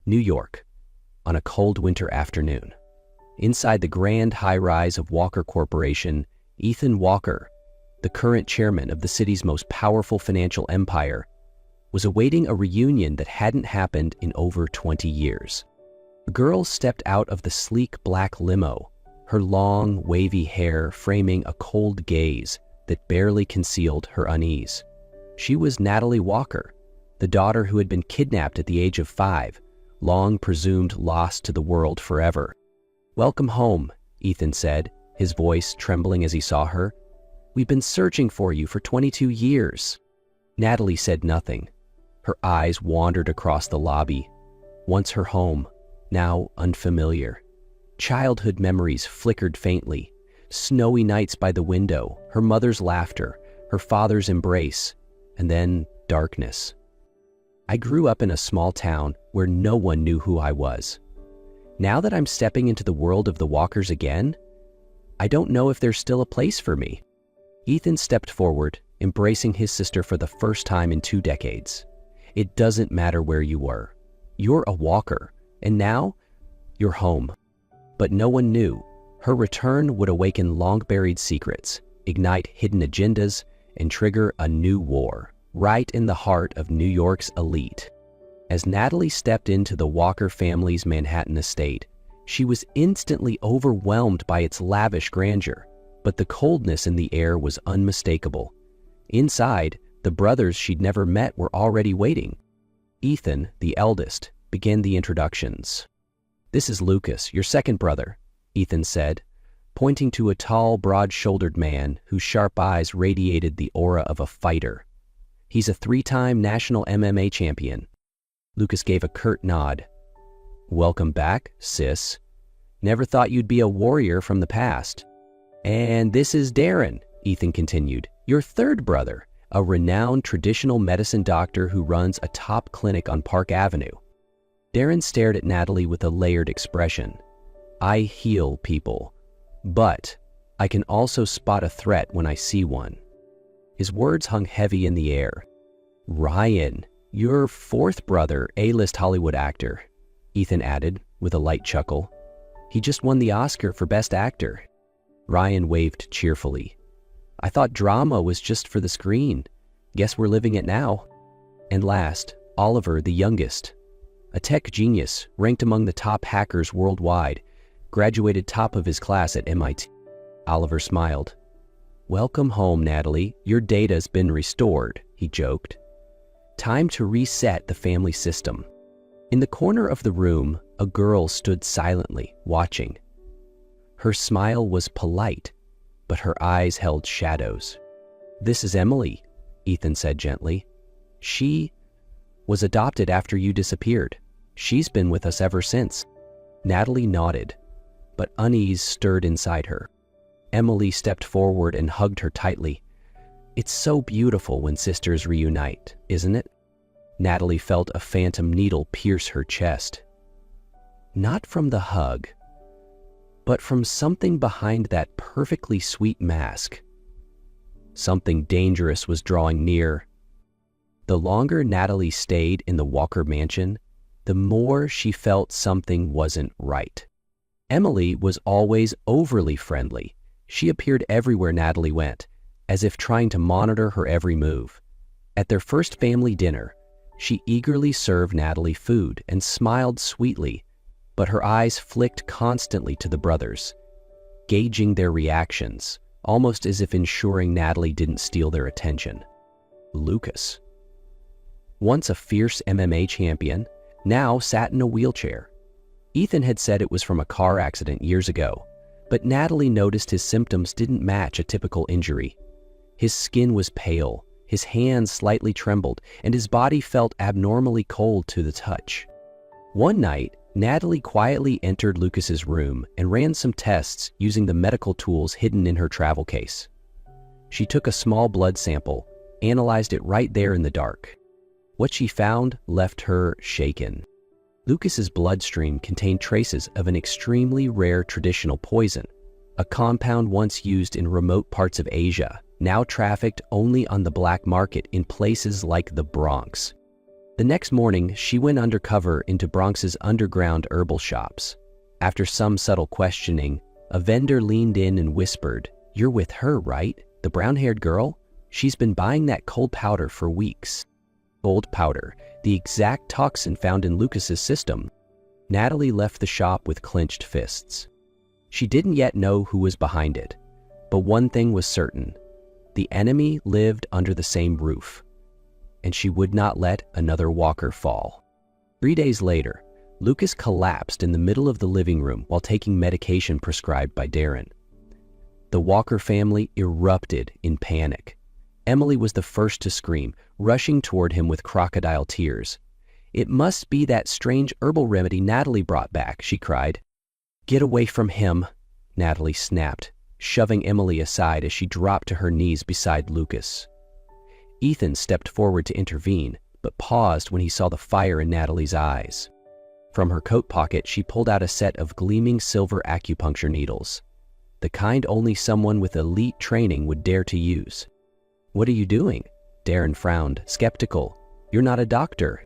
New York, on a cold winter afternoon. Inside the grand high-rise of Walker Corporation, Ethan Walker, the current chairman of the city's most powerful financial empire, was awaiting a reunion that hadn't happened in over 20 years. A girl stepped out of the sleek black limo, her long, wavy hair framing a cold gaze that barely concealed her unease. She was Natalie Walker, the daughter who had been kidnapped at the age of 5, long presumed lost to the world forever. "Welcome home," Ethan said, his voice trembling as he saw her. "We've been searching for you for 22 years. Natalie said nothing. Her eyes wandered across the lobby. Once her home, now unfamiliar. Childhood memories flickered faintly. Snowy nights by the window, her mother's laughter, her father's embrace, and then darkness. "I grew up in a small town where no one knew who I was. Now that I'm stepping into the world of the Walkers again, I don't know if there's still a place for me." Ethan stepped forward, embracing his sister for the first time in 2 decades. "It doesn't matter where you were. You're a Walker, and now you're home." But no one knew. Her return would awaken long-buried secrets, ignite hidden agendas, and trigger a new war, right in the heart of New York's elite. As Natalie stepped into the Walker family's Manhattan estate, she was instantly overwhelmed by its lavish grandeur, but the coldness in the air was unmistakable. Inside, the brothers she'd never met were already waiting. Ethan, the eldest, began the introductions. "This is Lucas, your second brother," Ethan said, pointing to a tall, broad-shouldered man whose sharp eyes radiated the aura of a fighter. "He's a 3-time national MMA champion." Lucas gave a curt nod. "Welcome back, sis. Never thought you'd be a warrior from the past." "And this is Darren," Ethan continued, "your third brother, a renowned traditional medicine doctor who runs a top clinic on Park Avenue." Darren stared at Natalie with a layered expression. "I heal people, but I can also spot a threat when I see one." His words hung heavy in the air. "Ryan, your fourth brother, A-list Hollywood actor," Ethan added with a light chuckle. "He just won the Oscar for Best Actor." Ryan waved cheerfully. "I thought drama was just for the screen. Guess we're living it now." And last, Oliver, the youngest, a tech genius ranked among the top hackers worldwide, graduated top of his class at MIT. Oliver smiled. "Welcome home, Natalie. Your data's been restored," he joked. "Time to reset the family system." In the corner of the room, a girl stood silently, watching. Her smile was polite, but her eyes held shadows. "This is Emily," Ethan said gently. "She was adopted after you disappeared. She's been with us ever since." Natalie nodded, but unease stirred inside her. Emily stepped forward and hugged her tightly. "It's so beautiful when sisters reunite, isn't it?" Natalie felt a phantom needle pierce her chest. Not from the hug, but from something behind that perfectly sweet mask. Something dangerous was drawing near. The longer Natalie stayed in the Walker mansion, the more she felt something wasn't right. Emily was always overly friendly. She appeared everywhere Natalie went, as if trying to monitor her every move. At their first family dinner, she eagerly served Natalie food and smiled sweetly, but her eyes flicked constantly to the brothers, gauging their reactions, almost as if ensuring Natalie didn't steal their attention. Lucas, once a fierce MMA champion, now sat in a wheelchair. Ethan had said it was from a car accident years ago, but Natalie noticed his symptoms didn't match a typical injury. His skin was pale, his hands slightly trembled, and his body felt abnormally cold to the touch. One night, Natalie quietly entered Lucas's room and ran some tests using the medical tools hidden in her travel case. She took a small blood sample, analyzed it right there in the dark. What she found left her shaken. Lucas's bloodstream contained traces of an extremely rare traditional poison, a compound once used in remote parts of Asia, now trafficked only on the black market in places like the Bronx. The next morning, she went undercover into Bronx's underground herbal shops. After some subtle questioning, a vendor leaned in and whispered, "You're with her, right? The brown-haired girl? She's been buying that cold powder for weeks." Cold powder, the exact toxin found in Lucas's system. Natalie left the shop with clenched fists. She didn't yet know who was behind it, but one thing was certain. The enemy lived under the same roof, and she would not let another walker fall. 3 days later, Lucas collapsed in the middle of the living room while taking medication prescribed by Darren. The Walker family erupted in panic. Emily was the first to scream, rushing toward him with crocodile tears. "It must be that strange herbal remedy Natalie brought back," she cried. "Get away from him," Natalie snapped, shoving Emily aside as she dropped to her knees beside Lucas. Ethan stepped forward to intervene, but paused when he saw the fire in Natalie's eyes. From her coat pocket, she pulled out a set of gleaming silver acupuncture needles, the kind only someone with elite training would dare to use. "What are you doing?" Darren frowned, skeptical. "You're not a doctor."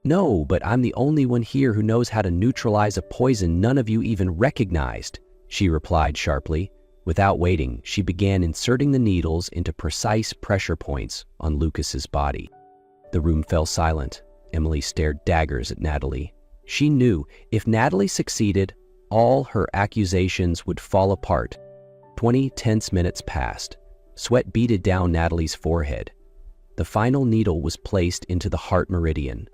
"No, but I'm the only one here who knows how to neutralize a poison none of you even recognized," she replied sharply. Without waiting, she began inserting the needles into precise pressure points on Lucas's body. The room fell silent. Emily stared daggers at Natalie. She knew if Natalie succeeded, all her accusations would fall apart. 20 tense minutes passed. Sweat beaded down Natalie's forehead. The final needle was placed into the heart meridian.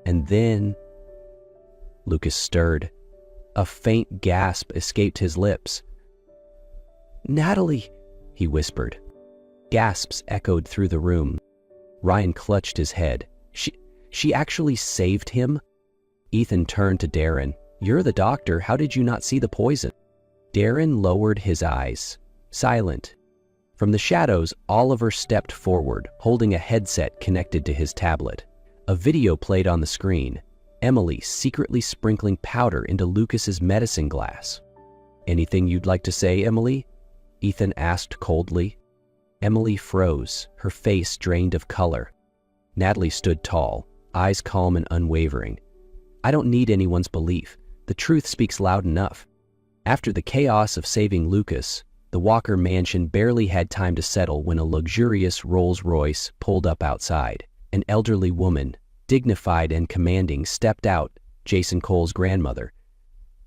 And then Lucas stirred. A faint gasp escaped his lips. "Natalie," he whispered. Gasps echoed through the room. Ryan clutched his head. She actually saved him?" Ethan turned to Darren. "You're the doctor. How did you not see the poison?" Darren lowered his eyes, silent. From the shadows, Oliver stepped forward, holding a headset connected to his tablet. A video played on the screen. Emily secretly sprinkling powder into Lucas's medicine glass. "Anything you'd like to say, Emily?" Ethan asked coldly. Emily froze, her face drained of color. Natalie stood tall, eyes calm and unwavering. "I don't need anyone's belief. The truth speaks loud enough." After the chaos of saving Lucas, the Walker mansion barely had time to settle when a luxurious Rolls-Royce pulled up outside. An elderly woman, dignified and commanding, stepped out, Jason Cole's grandmother,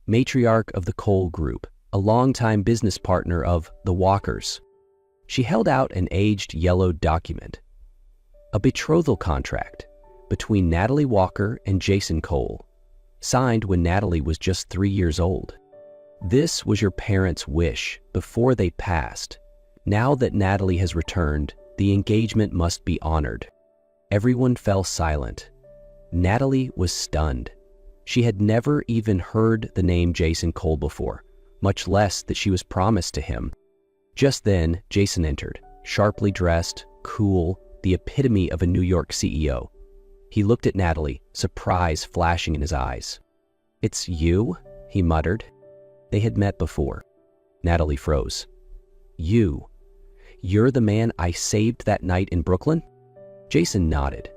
matriarch of the Cole Group, a longtime business partner of the Walkers. She held out an aged yellowed document, a betrothal contract between Natalie Walker and Jason Cole, signed when Natalie was just 3 years old. "This was your parents' wish before they passed. Now that Natalie has returned, the engagement must be honored." Everyone fell silent. Natalie was stunned. She had never even heard the name Jason Cole before, much less that she was promised to him. Just then, Jason entered, sharply dressed, cool, the epitome of a New York CEO. He looked at Natalie, surprise flashing in his eyes. "It's you?" he muttered. They had met before. Natalie froze. You're the man I saved that night in Brooklyn?" Jason nodded.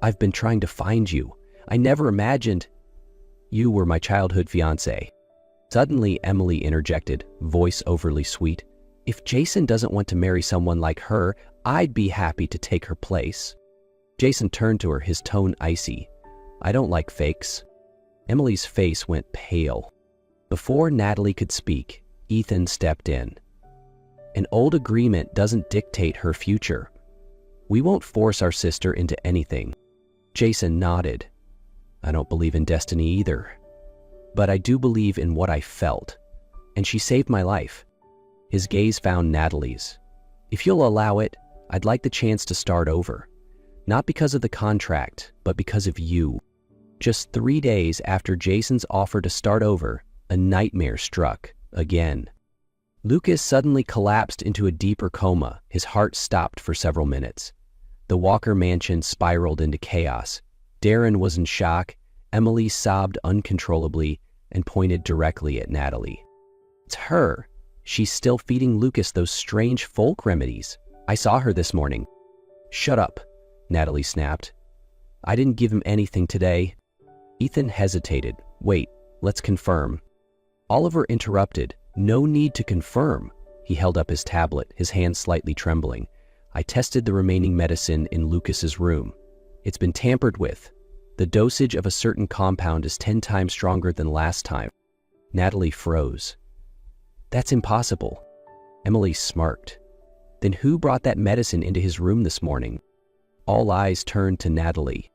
"I've been trying to find you. I never imagined you were my childhood fiancé." Suddenly, Emily interjected, voice overly sweet. "If Jason doesn't want to marry someone like her, I'd be happy to take her place." Jason turned to her, his tone icy. "I don't like fakes." Emily's face went pale. Before Natalie could speak, Ethan stepped in. "An old agreement doesn't dictate her future. We won't force our sister into anything." Jason nodded. "I don't believe in destiny either. But I do believe in what I felt. And she saved my life." His gaze found Natalie's. "If you'll allow it, I'd like the chance to start over. Not because of the contract, but because of you." Just 3 days after Jason's offer to start over, a nightmare struck again. Lucas suddenly collapsed into a deeper coma. His heart stopped for several minutes. The Walker mansion spiraled into chaos. Darren was in shock. Emily sobbed uncontrollably and pointed directly at Natalie. "It's her. She's still feeding Lucas those strange folk remedies. I saw her this morning." "Shut up," Natalie snapped. I didn't give him anything today. Ethan hesitated. Wait, let's confirm. Oliver interrupted. No need to confirm. He held up his tablet, his hand slightly trembling. I tested the remaining medicine in Lucas's room. It's been tampered with. The dosage of a certain compound is 10 times stronger than last time. Natalie froze. That's impossible. Emily smirked. Then who brought that medicine into his room this morning? All eyes turned to Natalie.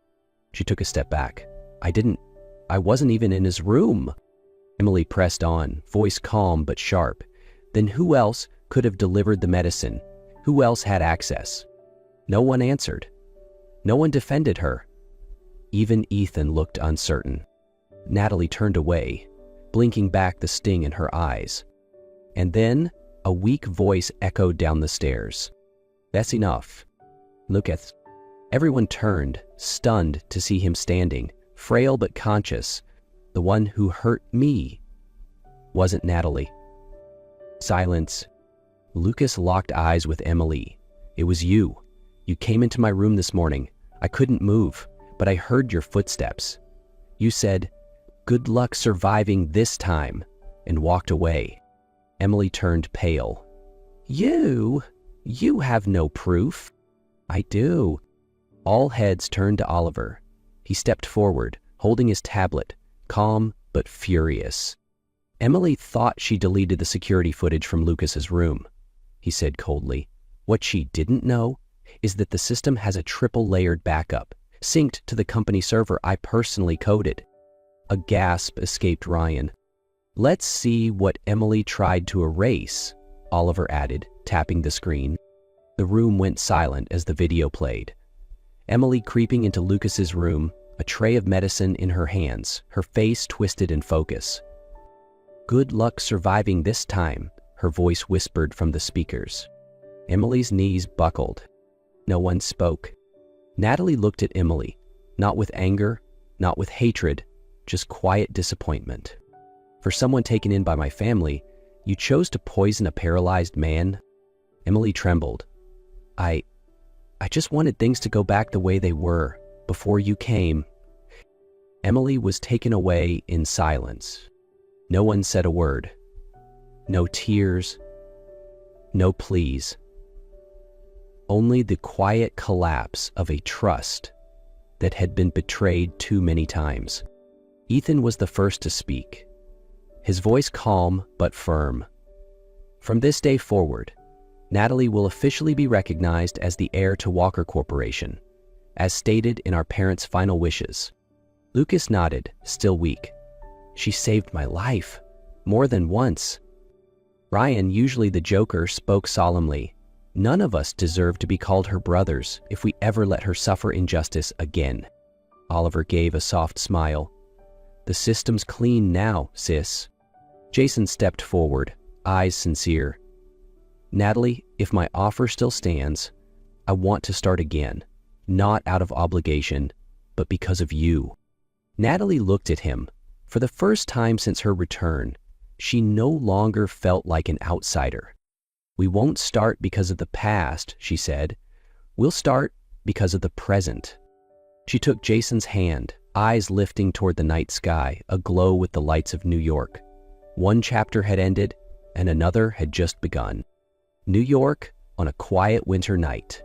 She took a step back. I wasn't even in his room. Emily pressed on, voice calm but sharp. Then who else could have delivered the medicine? Who else had access? No one answered. No one defended her. Even Ethan looked uncertain. Natalie turned away, blinking back the sting in her eyes. And then a weak voice echoed down the stairs. That's enough. Lucas. Everyone turned, stunned to see him standing, frail but conscious. The one who hurt me wasn't Natalie. Silence. Lucas locked eyes with Emily. It was you. You came into my room this morning. I couldn't move, but I heard your footsteps. You said, "Good luck surviving this time," and walked away. Emily turned pale. You have no proof. I do. All heads turned to Oliver. He stepped forward, holding his tablet, calm but furious. Emily thought she deleted the security footage from Lucas's room. He said coldly. What she didn't know is that the system has a triple-layered backup, synced to the company server I personally coded. A gasp escaped Ryan. Let's see what Emily tried to erase, Oliver added, tapping the screen. The room went silent as the video played. Emily creeping into Lucas's room, a tray of medicine in her hands, her face twisted in focus. Good luck surviving this time, her voice whispered from the speakers. Emily's knees buckled. No one spoke. Natalie looked at Emily, not with anger, not with hatred, just quiet disappointment. For someone taken in by my family, you chose to poison a paralyzed man? Emily trembled. I just wanted things to go back the way they were, before you came. Emily was taken away in silence. No one said a word. No tears. No pleas. Only the quiet collapse of a trust that had been betrayed too many times. Ethan was the first to speak, his voice calm but firm. From this day forward, Natalie will officially be recognized as the heir to Walker Corporation, as stated in our parents' final wishes. Lucas nodded, still weak. She saved my life, more than once. Ryan, usually the joker, spoke solemnly. None of us deserve to be called her brothers if we ever let her suffer injustice again. Oliver gave a soft smile. The system's clean now, sis. Jason stepped forward, eyes sincere. Natalie, if my offer still stands, I want to start again, not out of obligation, but because of you. Natalie looked at him. For the first time since her return, she no longer felt like an outsider. We won't start because of the past, she said. We'll start because of the present. She took Jason's hand, eyes lifting toward the night sky, aglow with the lights of New York. One chapter had ended, and another had just begun. New York on a quiet winter night.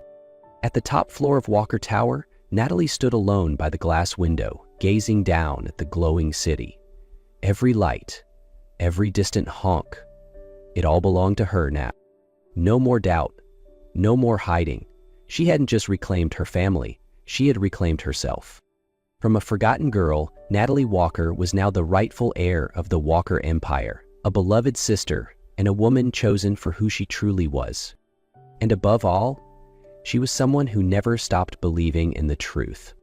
At the top floor of Walker Tower, Natalie stood alone by the glass window, gazing down at the glowing city. Every light, every distant honk, it all belonged to her now. No more doubt, no more hiding. She hadn't just reclaimed her family, she had reclaimed herself. From a forgotten girl, Natalie Walker was now the rightful heir of the Walker Empire, a beloved sister, and a woman chosen for who she truly was. And above all, she was someone who never stopped believing in the truth.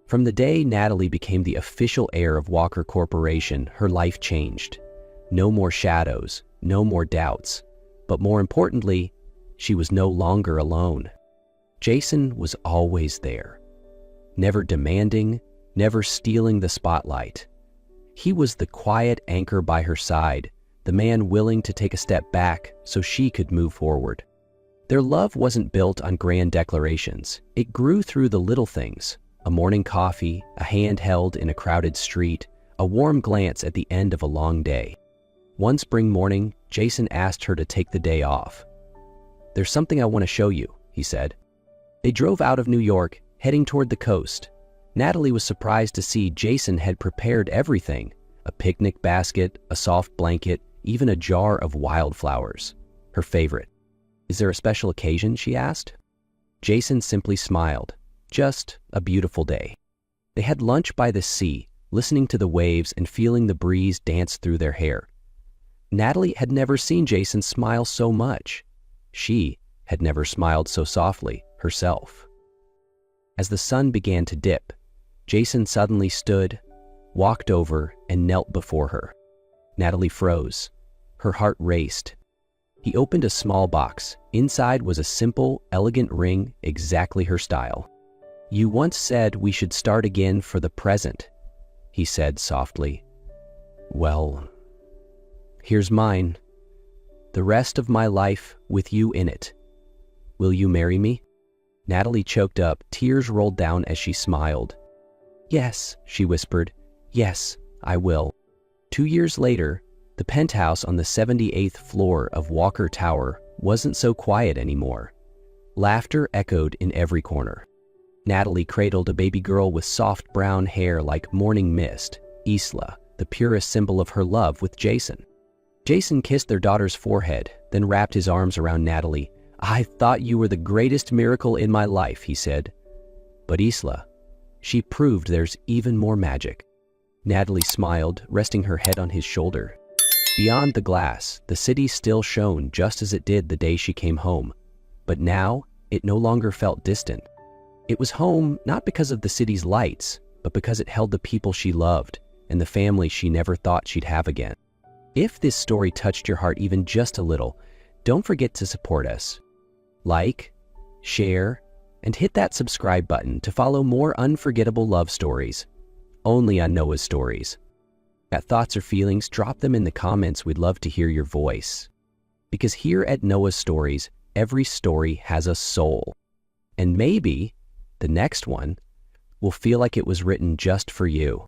From the day Natalie became the official heir of Walker Corporation, her life changed. No more shadows, no more doubts. But more importantly, she was no longer alone. Jason was always there. Never demanding, never stealing the spotlight. He was the quiet anchor by her side, the man willing to take a step back so she could move forward. Their love wasn't built on grand declarations. It grew through the little things, A morning coffee, a hand held in a crowded street, a warm glance at the end of a long day. One spring morning, Jason asked her to take the day off. "There's something I want to show you," he said. They drove out of New York, heading toward the coast. Natalie was surprised to see Jason had prepared everything: a picnic basket, a soft blanket, even a jar of wildflowers, her favorite. "Is there a special occasion?" she asked. Jason simply smiled. Just a beautiful day. They had lunch by the sea, listening to the waves and feeling the breeze dance through their hair. Natalie had never seen Jason smile so much. She had never smiled so softly herself. As the sun began to dip, Jason suddenly stood, walked over, and knelt before her. Natalie froze. Her heart raced. He opened a small box. Inside was a simple, elegant ring, exactly her style. "You once said we should start again for the present," he said softly. "Well, here's mine. The rest of my life with you in it. Will you marry me?" Natalie choked up, tears rolled down as she smiled. "Yes," she whispered. "Yes, I will." 2 years later, the penthouse on the 78th floor of Walker Tower wasn't so quiet anymore. Laughter echoed in every corner. Natalie cradled a baby girl with soft brown hair like morning mist, Isla, the purest symbol of her love with Jason. Jason kissed their daughter's forehead, then wrapped his arms around Natalie. "I thought you were the greatest miracle in my life," he said. "But Isla, she proved there's even more magic." Natalie smiled, resting her head on his shoulder. Beyond the glass, the city still shone just as it did the day she came home. But now, it no longer felt distant. It was home not because of the city's lights, but because it held the people she loved and the family she never thought she'd have again. If this story touched your heart even just a little, don't forget to support us. Like, share, and hit that subscribe button to follow more unforgettable love stories, only on Noah's Stories. Got thoughts or feelings? Drop them in the comments. We'd love to hear your voice. Because here at Noah's Stories, every story has a soul. And maybe the next one will feel like it was written just for you.